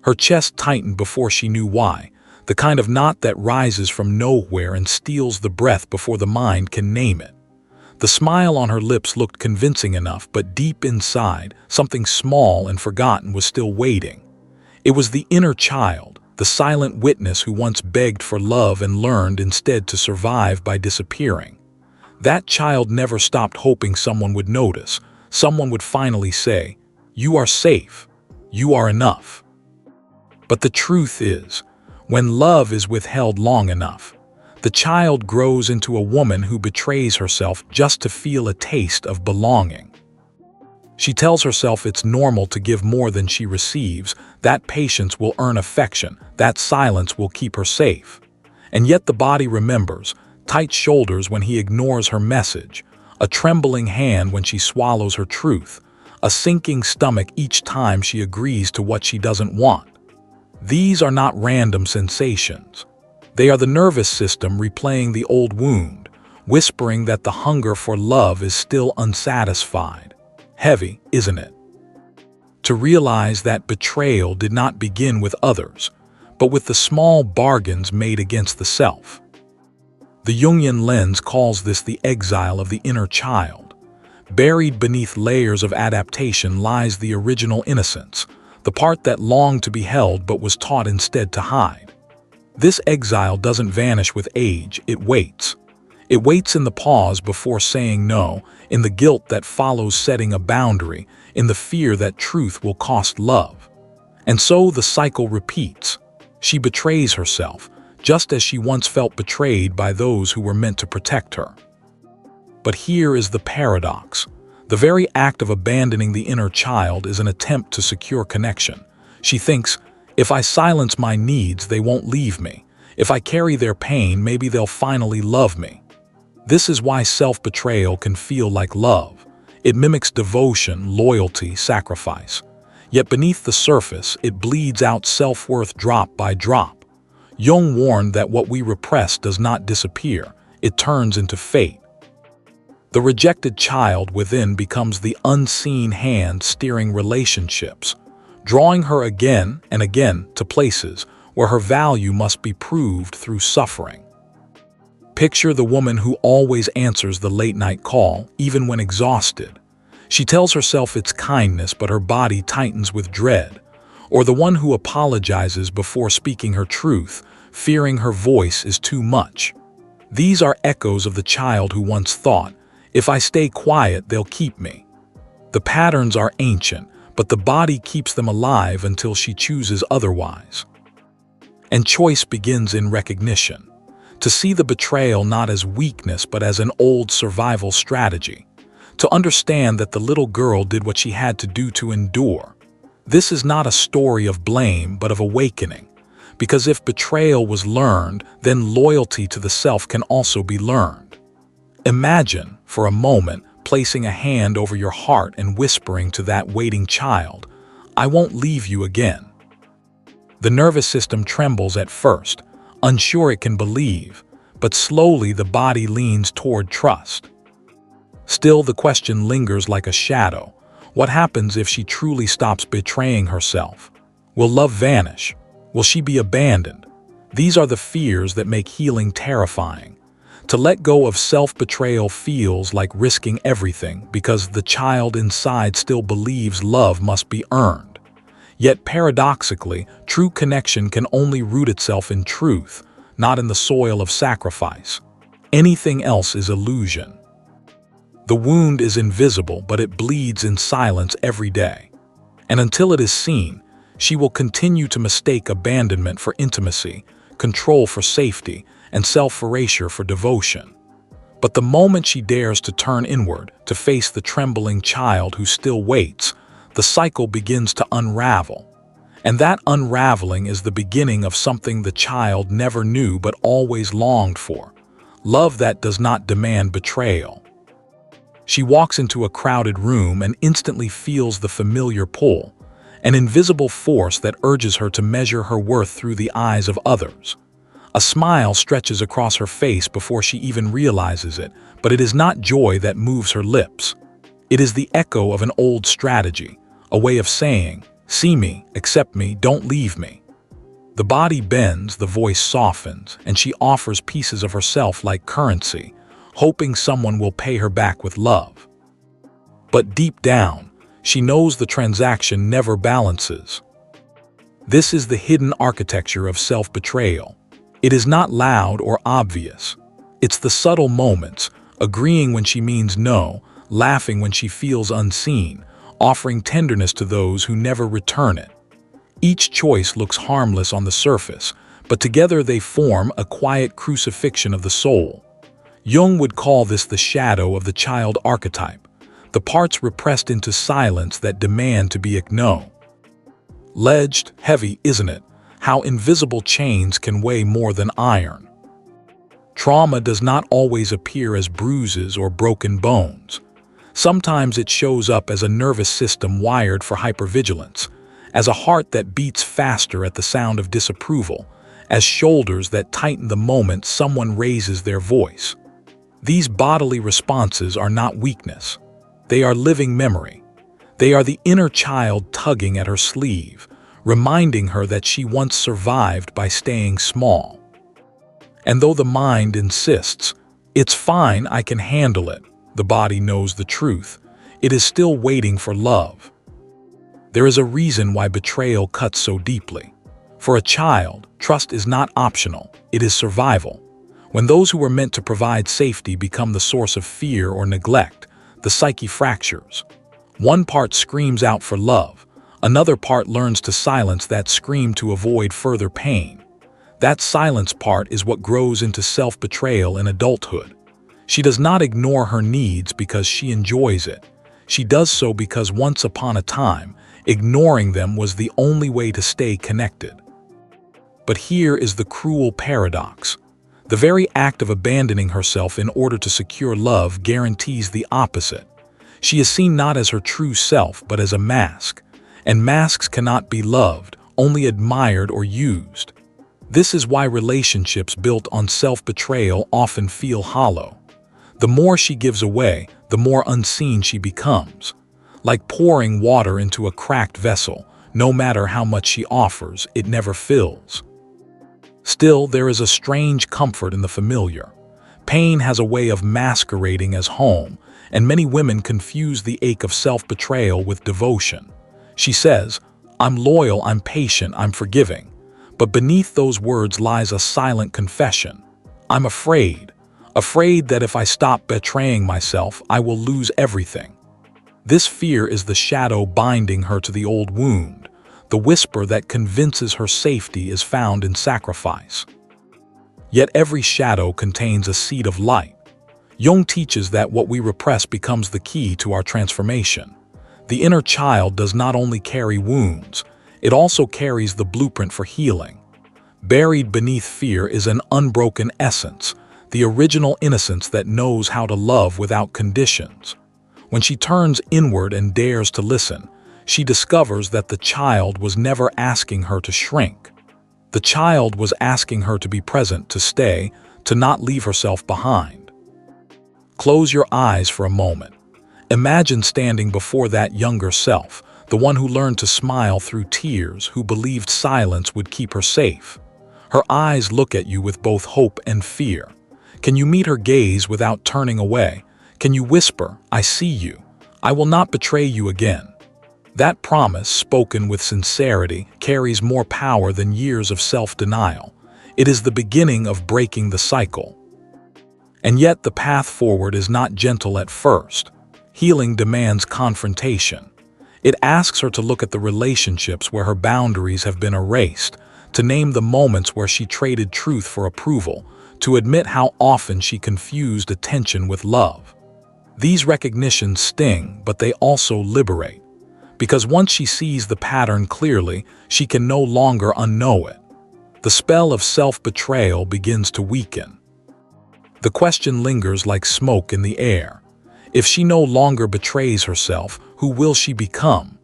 Her chest tightened before she knew why, the kind of knot that rises from nowhere and steals the breath before the mind can name it. The smile on her lips looked convincing enough, but deep inside, something small and forgotten was still waiting. It was the inner child, the silent witness who once begged for love and learned instead to survive by disappearing. That child never stopped hoping someone would notice, someone would finally say, "You are safe. You are enough." But the truth is, when love is withheld long enough, the child grows into a woman who betrays herself just to feel a taste of belonging. She tells herself it's normal to give more than she receives, that patience will earn affection, that silence will keep her safe. And yet the body remembers, tight shoulders when he ignores her message, a trembling hand when she swallows her truth, a sinking stomach each time she agrees to what she doesn't want. These are not random sensations. They are the nervous system replaying the old wound, whispering that the hunger for love is still unsatisfied. Heavy, isn't it? To realize that betrayal did not begin with others, but with the small bargains made against the self. The Jungian lens calls this the exile of the inner child. Buried beneath layers of adaptation lies the original innocence, the part that longed to be held but was taught instead to hide. This exile doesn't vanish with age, it waits. It waits in the pause before saying no, in the guilt that follows setting a boundary, in the fear that truth will cost love. And so the cycle repeats. She betrays herself, just as she once felt betrayed by those who were meant to protect her. But here is the paradox. The very act of abandoning the inner child is an attempt to secure connection. She thinks, if I silence my needs, they won't leave me. If I carry their pain, maybe they'll finally love me. This is why self-betrayal can feel like love. It mimics devotion, loyalty, sacrifice. Yet beneath the surface, it bleeds out self-worth drop by drop. Jung warned that what we repress does not disappear, it turns into fate. The rejected child within becomes the unseen hand steering relationships, drawing her again and again to places where her value must be proved through suffering. Picture the woman who always answers the late-night call, even when exhausted. She tells herself it's kindness, but her body tightens with dread. Or the one who apologizes before speaking her truth, fearing her voice is too much. These are echoes of the child who once thought, if I stay quiet, they'll keep me. The patterns are ancient, but the body keeps them alive until she chooses otherwise. And choice begins in recognition. To see the betrayal not as weakness but as an old survival strategy. To understand that the little girl did what she had to do to endure. This is not a story of blame but of awakening. Because if betrayal was learned, then loyalty to the self can also be learned. Imagine, for a moment, placing a hand over your heart and whispering to that waiting child, "I won't leave you again." The nervous system trembles at first, unsure it can believe, but slowly the body leans toward trust. Still, the question lingers like a shadow. What happens if she truly stops betraying herself? Will love vanish? Will she be abandoned? These are the fears that make healing terrifying. To let go of self-betrayal feels like risking everything because the child inside still believes love must be earned. Yet paradoxically, true connection can only root itself in truth, not in the soil of sacrifice. Anything else is illusion. The wound is invisible, but it bleeds in silence every day. And until it is seen, she will continue to mistake abandonment for intimacy, control for safety, and self-erasure for devotion. But the moment she dares to turn inward, to face the trembling child who still waits, the cycle begins to unravel. And that unraveling is the beginning of something the child never knew but always longed for. Love that does not demand betrayal. She walks into a crowded room and instantly feels the familiar pull, an invisible force that urges her to measure her worth through the eyes of others. A smile stretches across her face before she even realizes it, but it is not joy that moves her lips. It is the echo of an old strategy, a way of saying, See me, accept me, don't leave me. The body bends, the voice softens, and she offers pieces of herself like currency, hoping someone will pay her back with love. But deep down, she knows the transaction never balances. This is the hidden architecture of self-betrayal. It is not loud or obvious. It's the subtle moments, agreeing when she means no, laughing when she feels unseen, offering tenderness to those who never return it. Each choice looks harmless on the surface, but together they form a quiet crucifixion of the soul. Jung would call this the shadow of the child archetype, the parts repressed into silence that demand to be acknowledged. Ledged, heavy, isn't it? How invisible chains can weigh more than iron. Trauma does not always appear as bruises or broken bones. Sometimes it shows up as a nervous system wired for hypervigilance, as a heart that beats faster at the sound of disapproval, as shoulders that tighten the moment someone raises their voice. These bodily responses are not weakness. They are living memory. They are the inner child tugging at her sleeve, reminding her that she once survived by staying small. And though the mind insists, "It's fine, I can handle it," the body knows the truth. It is still waiting for love. There is a reason why betrayal cuts so deeply. For a child, trust is not optional, it is survival. When those who were meant to provide safety become the source of fear or neglect, the psyche fractures. One part screams out for love, another part learns to silence that scream to avoid further pain. That silence part is what grows into self-betrayal in adulthood. She does not ignore her needs because she enjoys it. She does so because once upon a time, ignoring them was the only way to stay connected. But here is the cruel paradox. The very act of abandoning herself in order to secure love guarantees the opposite. She is seen not as her true self, but as a mask. And masks cannot be loved, only admired or used. This is why relationships built on self-betrayal often feel hollow. The more she gives away, the more unseen she becomes. Like pouring water into a cracked vessel, no matter how much she offers, it never fills. Still, there is a strange comfort in the familiar. Pain has a way of masquerading as home, and many women confuse the ache of self-betrayal with devotion. She says, "I'm loyal, I'm patient, I'm forgiving." But beneath those words lies a silent confession. "I'm afraid that if I stop betraying myself, I will lose everything." This fear is the shadow binding her to the old wound, the whisper that convinces her safety is found in sacrifice. Yet every shadow contains a seed of light. Jung teaches that what we repress becomes the key to our transformation. The inner child does not only carry wounds, it also carries the blueprint for healing. Buried beneath fear is an unbroken essence, the original innocence that knows how to love without conditions. When she turns inward and dares to listen, she discovers that the child was never asking her to shrink. The child was asking her to be present, to stay, to not leave herself behind. Close your eyes for a moment. Imagine standing before that younger self, the one who learned to smile through tears, who believed silence would keep her safe. Her eyes look at you with both hope and fear. Can you meet her gaze without turning away? Can you whisper, "I see you. I will not betray you again"? That promise, spoken with sincerity, carries more power than years of self-denial. It is the beginning of breaking the cycle. And yet the path forward is not gentle at first. Healing demands confrontation. It asks her to look at the relationships where her boundaries have been erased, to name the moments where she traded truth for approval, to admit how often she confused attention with love. These recognitions sting, but they also liberate. Because once she sees the pattern clearly, she can no longer unknow it. The spell of self-betrayal begins to weaken. The question lingers like smoke in the air. If she no longer betrays herself, who will she become?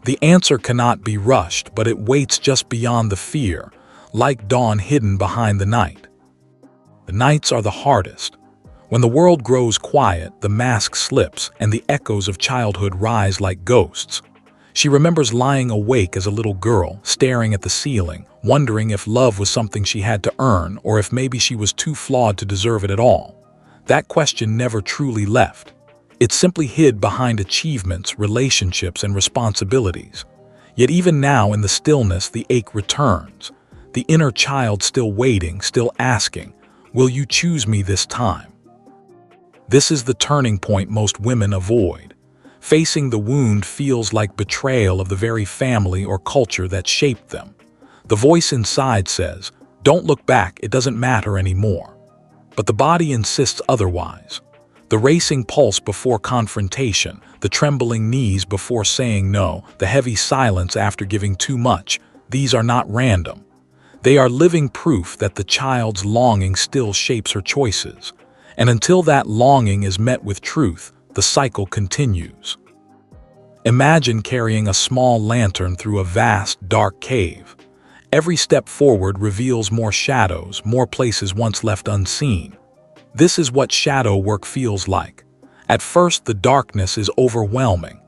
The answer cannot be rushed, but it waits just beyond the fear, like dawn hidden behind the night. The nights are the hardest. When the world grows quiet, the mask slips, and the echoes of childhood rise like ghosts. She remembers lying awake as a little girl, staring at the ceiling, wondering if love was something she had to earn or if maybe she was too flawed to deserve it at all. That question never truly left. It simply hid behind achievements, relationships, and responsibilities. Yet even now in the stillness, the ache returns. The inner child still waiting, still asking, "Will you choose me this time?" This is the turning point most women avoid. Facing the wound feels like betrayal of the very family or culture that shaped them. The voice inside says, "Don't look back, it doesn't matter anymore." But the body insists otherwise. The racing pulse before confrontation, the trembling knees before saying no, the heavy silence after giving too much, these are not random. They are living proof that the child's longing still shapes her choices. And until that longing is met with truth, the cycle continues. Imagine carrying a small lantern through a vast, dark cave. Every step forward reveals more shadows, more places once left unseen. This is what shadow work feels like. At first, the darkness is overwhelming.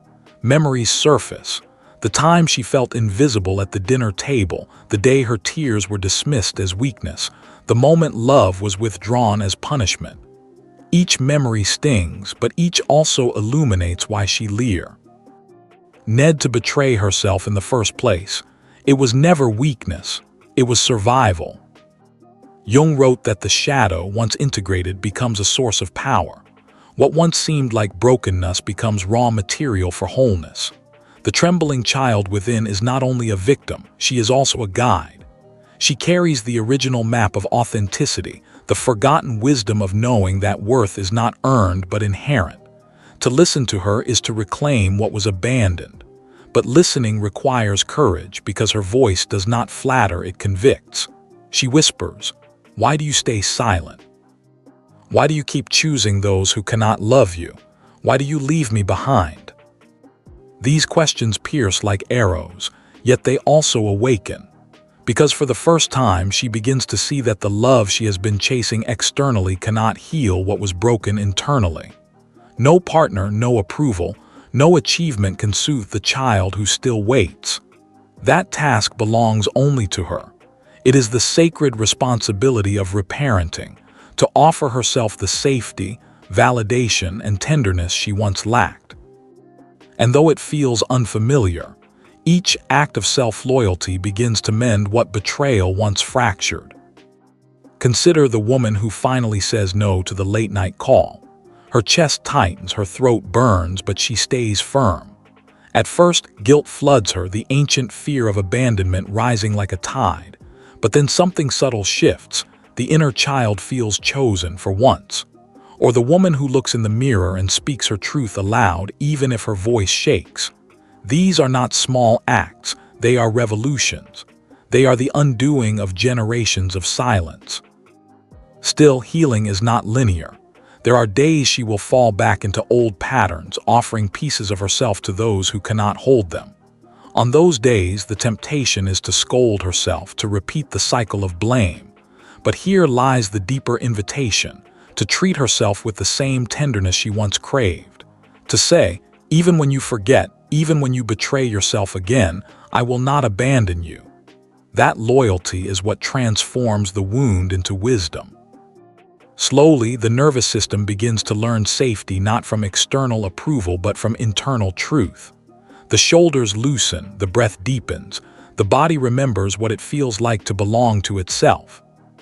Memories surface. The time she felt invisible at the dinner table, the day her tears were dismissed as weakness, the moment love was withdrawn as punishment. Each memory stings, but each also illuminates why she leered to betray herself in the first place. It was never weakness, it was survival. Jung wrote that the shadow, once integrated, becomes a source of power. What once seemed like brokenness becomes raw material for wholeness. The trembling child within is not only a victim, she is also a guide. She carries the original map of authenticity, the forgotten wisdom of knowing that worth is not earned but inherent. To listen to her is to reclaim what was abandoned. But listening requires courage because her voice does not flatter, it convicts. She whispers, "Why do you stay silent? Why do you keep choosing those who cannot love you? Why do you leave me behind?" These questions pierce like arrows, yet they also awaken. Because for the first time she begins to see that the love she has been chasing externally cannot heal what was broken internally. No partner, no approval, no achievement can soothe the child who still waits. That task belongs only to her. It is the sacred responsibility of reparenting, to offer herself the safety, validation, and tenderness she once lacked. And though it feels unfamiliar, each act of self-loyalty begins to mend what betrayal once fractured. Consider the woman who finally says no to the late-night call. Her chest tightens, her throat burns, but she stays firm. At first, guilt floods her, the ancient fear of abandonment rising like a tide. But then something subtle shifts. The inner child feels chosen for once. Or the woman who looks in the mirror and speaks her truth aloud, even if her voice shakes. These are not small acts, they are revolutions. They are the undoing of generations of silence. Still, healing is not linear. There are days she will fall back into old patterns, offering pieces of herself to those who cannot hold them. On those days, the temptation is to scold herself, to repeat the cycle of blame. But here lies the deeper invitation, to treat herself with the same tenderness she once craved. To say, even when you forget, even when you betray yourself again, I will not abandon you. That loyalty is what transforms the wound into wisdom. Slowly, the nervous system begins to learn safety not from external approval but from internal truth. The shoulders loosen, the breath deepens, the body remembers what it feels like to belong to itself.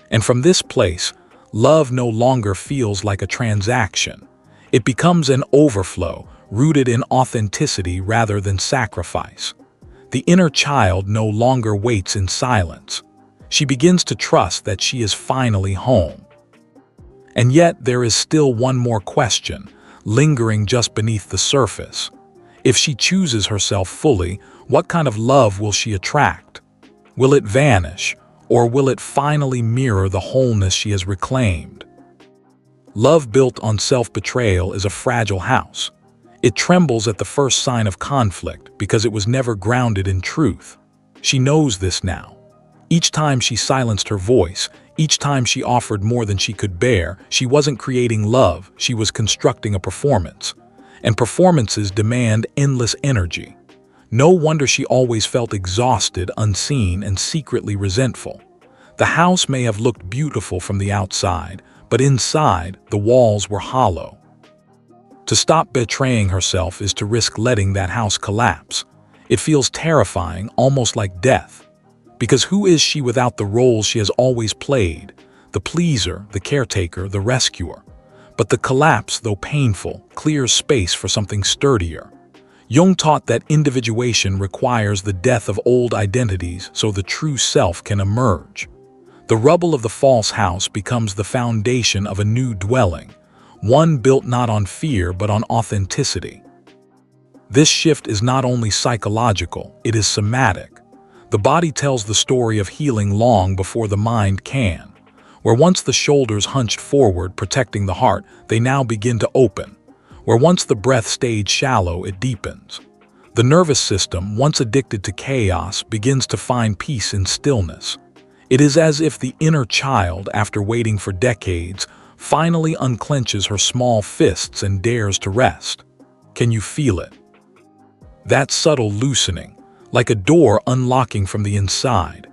And from this place, love no longer feels like a transaction. It becomes an overflow, rooted in authenticity rather than sacrifice. The inner child no longer waits in silence. She begins to trust that she is finally home. And yet there is still one more question, lingering just beneath the surface. If she chooses herself fully, what kind of love will she attract? Will it vanish, or will it finally mirror the wholeness she has reclaimed? Love built on self-betrayal is a fragile house. It trembles at the first sign of conflict because it was never grounded in truth. She knows this now. Each time she silenced her voice, each time she offered more than she could bear, she wasn't creating love, she was constructing a performance. And performances demand endless energy. No wonder she always felt exhausted, unseen, and secretly resentful. The house may have looked beautiful from the outside, but inside, the walls were hollow. To stop betraying herself is to risk letting that house collapse. It feels terrifying, almost like death. Because who is she without the roles she has always played? The pleaser, the caretaker, the rescuer. But the collapse, though painful, clears space for something sturdier. Jung taught that individuation requires the death of old identities so the true self can emerge. The rubble of the false house becomes the foundation of a new dwelling, one built not on fear but on authenticity. This shift is not only psychological, it is somatic. The body tells the story of healing long before the mind can. Where once the shoulders hunched forward, protecting the heart, they now begin to open. Where once the breath stayed shallow, it deepens. The nervous system, once addicted to chaos, begins to find peace in stillness. It is as if the inner child, after waiting for decades, finally unclenches her small fists and dares to rest. Can you feel it? That subtle loosening, like a door unlocking from the inside.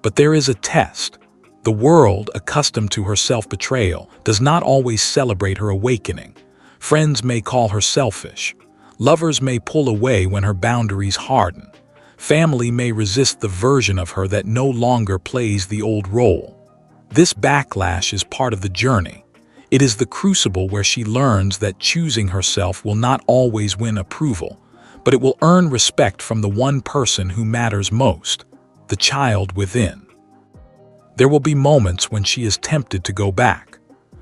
But there is a test. The world, accustomed to her self-betrayal, does not always celebrate her awakening. Friends may call her selfish. Lovers may pull away when her boundaries harden. Family may resist the version of her that no longer plays the old role. This backlash is part of the journey. It is the crucible where she learns that choosing herself will not always win approval, but it will earn respect from the one person who matters most, the child within. There will be moments when she is tempted to go back,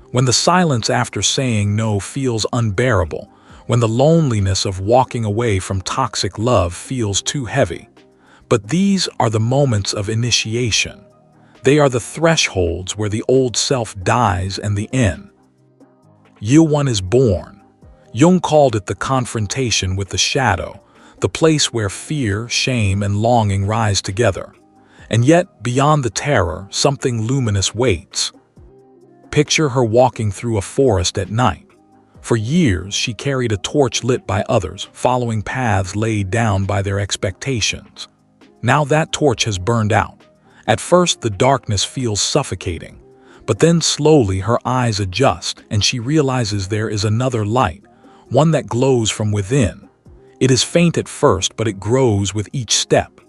when the silence after saying no feels unbearable, when the loneliness of walking away from toxic love feels too heavy. But these are the moments of initiation. They are the thresholds where the old self dies and the in. Year one is born. Jung called it the confrontation with the shadow, the place where fear, shame, and longing rise together. And yet, beyond the terror, something luminous waits. Picture her walking through a forest at night. For years, she carried a torch lit by others, following paths laid down by their expectations. Now that torch has burned out. At first, the darkness feels suffocating. But then slowly her eyes adjust and she realizes there is another light, one that glows from within. It is faint at first, but it grows with each step.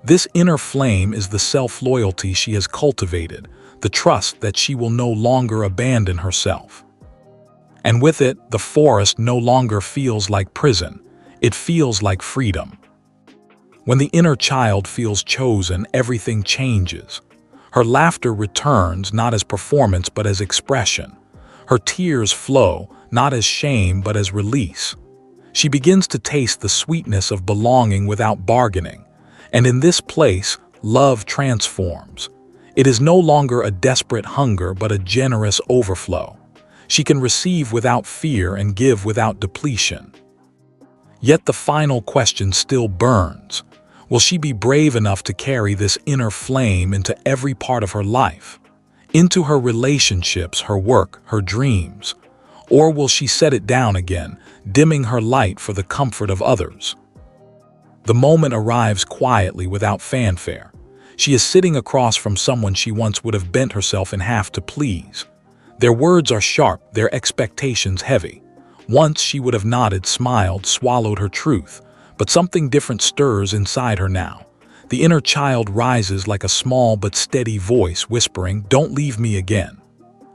This inner flame is the self-loyalty she has cultivated, the trust that she will no longer abandon herself. And with it, the forest no longer feels like prison, it feels like freedom. When the inner child feels chosen, everything changes. Her laughter returns not as performance but as expression. Her tears flow not as shame but as release. She begins to taste the sweetness of belonging without bargaining. And in this place, love transforms. It is no longer a desperate hunger but a generous overflow. She can receive without fear and give without depletion. Yet the final question still burns. Will she be brave enough to carry this inner flame into every part of her life? Into her relationships, her work, her dreams? Or will she set it down again, dimming her light for the comfort of others? The moment arrives quietly without fanfare. She is sitting across from someone she once would have bent herself in half to please. Their words are sharp, their expectations heavy. Once she would have nodded, smiled, swallowed her truth, but something different stirs inside her now. The inner child rises like a small but steady voice whispering, "Don't leave me again."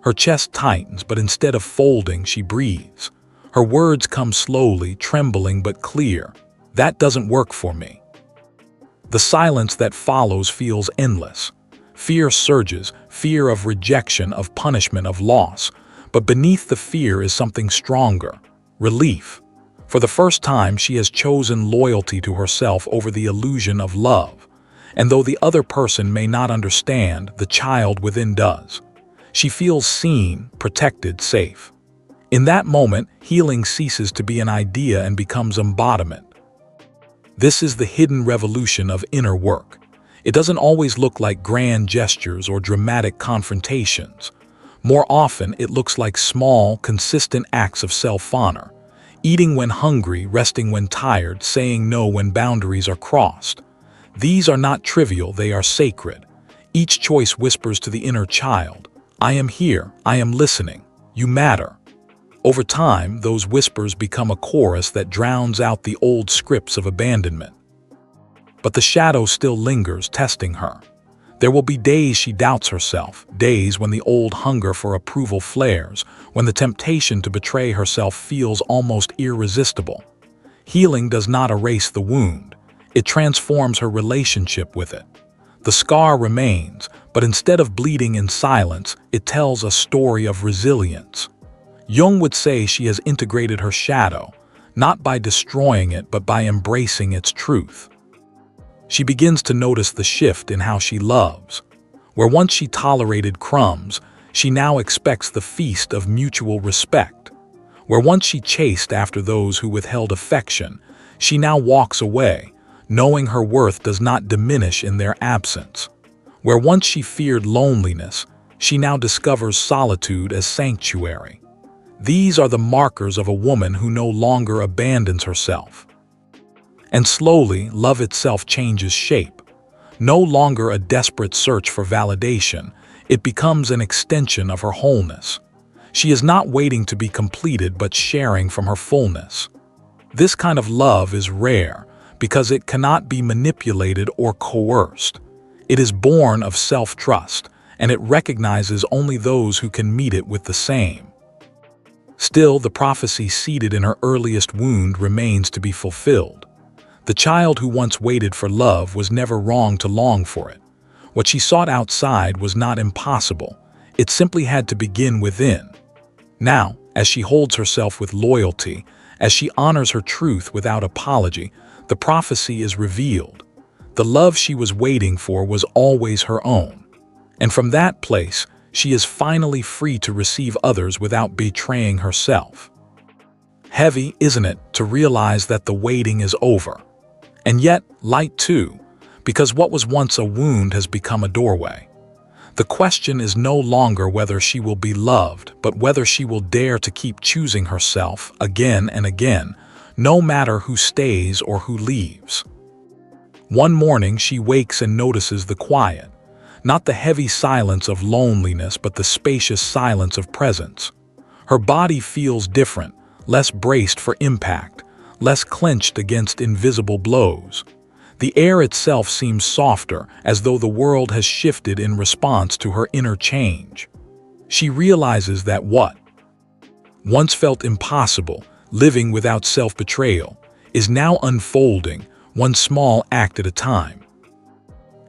Her chest tightens, but instead of folding, she breathes. Her words come slowly, trembling but clear. "That doesn't work for me." The silence that follows feels endless. Fear surges, fear of rejection, of punishment, of loss. But beneath the fear is something stronger, relief. For the first time, she has chosen loyalty to herself over the illusion of love. And though the other person may not understand, the child within does. She feels seen, protected, safe. In that moment, healing ceases to be an idea and becomes embodiment. This is the hidden revolution of inner work. It doesn't always look like grand gestures or dramatic confrontations. More often, it looks like small, consistent acts of self-honor. eating when hungry, resting when tired, saying no when boundaries are crossed. These are not trivial, they are sacred. Each choice whispers to the inner child, I am here, I am listening, you matter. Over time, those whispers become a chorus that drowns out the old scripts of abandonment. But the shadow still lingers, testing her. There will be days she doubts herself, days when the old hunger for approval flares, when the temptation to betray herself feels almost irresistible. Healing does not erase the wound. It transforms her relationship with it. The scar remains, but instead of bleeding in silence, it tells a story of resilience. Jung would say she has integrated her shadow, not by destroying it, but by embracing its truth. She begins to notice the shift in how she loves. Where once she tolerated crumbs, she now expects the feast of mutual respect. Where once she chased after those who withheld affection, she now walks away, knowing her worth does not diminish in their absence. Where once she feared loneliness, she now discovers solitude as sanctuary. These are the markers of a woman who no longer abandons herself. And slowly, love itself changes shape. No longer a desperate search for validation, it becomes an extension of her wholeness. She is not waiting to be completed but sharing from her fullness. This kind of love is rare because it cannot be manipulated or coerced. It is born of self-trust, and it recognizes only those who can meet it with the same. Still, the prophecy seated in her earliest wound remains to be fulfilled. The child who once waited for love was never wrong to long for it. What she sought outside was not impossible. It simply had to begin within. Now, as she holds herself with loyalty, as she honors her truth without apology, the prophecy is revealed. The love she was waiting for was always her own. And from that place, she is finally free to receive others without betraying herself. Heavy, isn't it, to realize that the waiting is over? And yet, light too, because what was once a wound has become a doorway. The question is no longer whether she will be loved, but whether she will dare to keep choosing herself again and again, no matter who stays or who leaves. One morning she wakes and notices the quiet, not the heavy silence of loneliness, but the spacious silence of presence. Her body feels different, less braced for impact, less clenched against invisible blows. The air itself seems softer, as though the world has shifted in response to her inner change. She realizes that what once felt impossible, living without self-betrayal, is now unfolding, one small act at a time.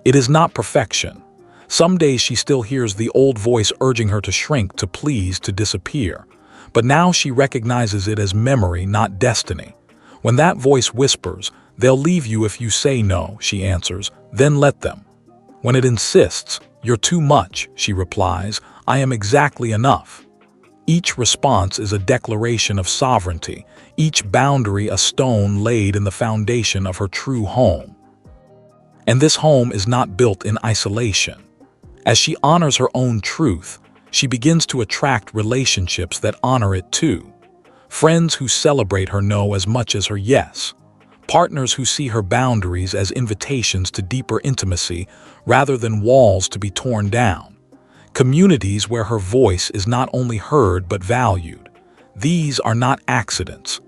It is not perfection. Some days she still hears the old voice urging her to shrink, to please, to disappear. But now she recognizes it as memory, not destiny. When that voice whispers, "They'll leave you if you say no," she answers, "Then let them." When it insists, "You're too much," she replies, "I am exactly enough." Each response is a declaration of sovereignty, each boundary a stone laid in the foundation of her true home. And this home is not built in isolation. As she honors her own truth, she begins to attract relationships that honor it too. Friends who celebrate her no as much as her yes. Partners who see her boundaries as invitations to deeper intimacy rather than walls to be torn down. Communities where her voice is not only heard but valued. These are not accidents.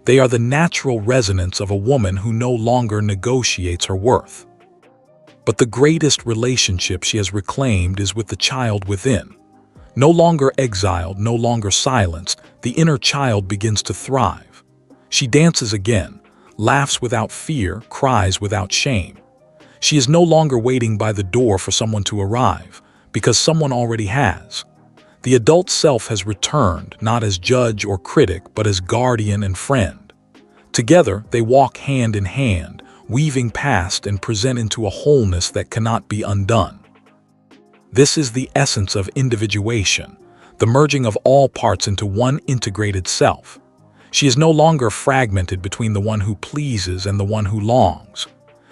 They are the natural resonance of a woman who no longer negotiates her worth. But the greatest relationship she has reclaimed is with the child within. No longer exiled, no longer silenced, the inner child begins to thrive. She dances again, laughs without fear, cries without shame. She is no longer waiting by the door for someone to arrive, because someone already has. The adult self has returned, not as judge or critic, but as guardian and friend. Together, they walk hand in hand, weaving past and present into a wholeness that cannot be undone. This is the essence of individuation, the merging of all parts into one integrated self. She is no longer fragmented between the one who pleases and the one who longs.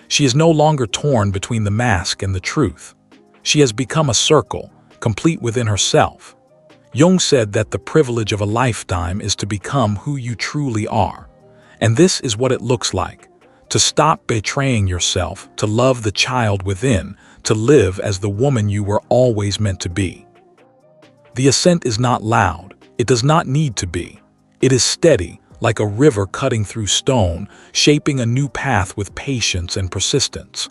She is no longer torn between the mask and the truth. She has become a circle, complete within herself. Jung said that the privilege of a lifetime is to become who you truly are. And this is what it looks like: to stop betraying yourself, to love the child within, to live as the woman you were always meant to be. The ascent is not loud. It does not need to be. It is steady, like a river cutting through stone, shaping a new path with patience and persistence.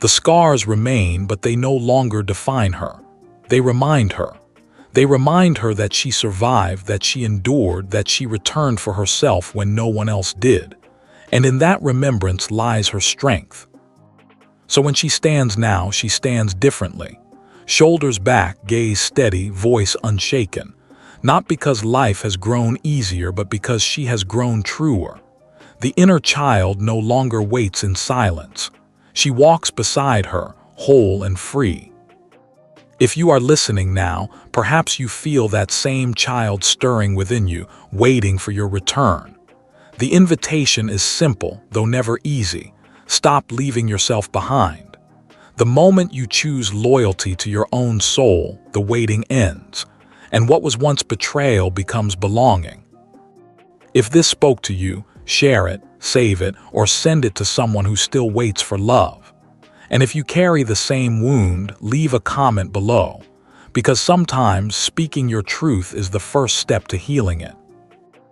The scars remain, but they no longer define her. They remind her. They remind her that she survived, that she endured, that she returned for herself when no one else did. And in that remembrance lies her strength. So when she stands now, she stands differently. Shoulders back, gaze steady, voice unshaken. Not because life has grown easier, but because she has grown truer. The inner child no longer waits in silence. She walks beside her, whole and free. If you are listening now, perhaps you feel that same child stirring within you, waiting for your return. The invitation is simple, though never easy. Stop leaving yourself behind. The moment you choose loyalty to your own soul, the waiting ends, and what was once betrayal becomes belonging. If this spoke to you, share it, save it, or send it to someone who still waits for love. And if you carry the same wound, leave a comment below, because sometimes speaking your truth is the first step to healing it.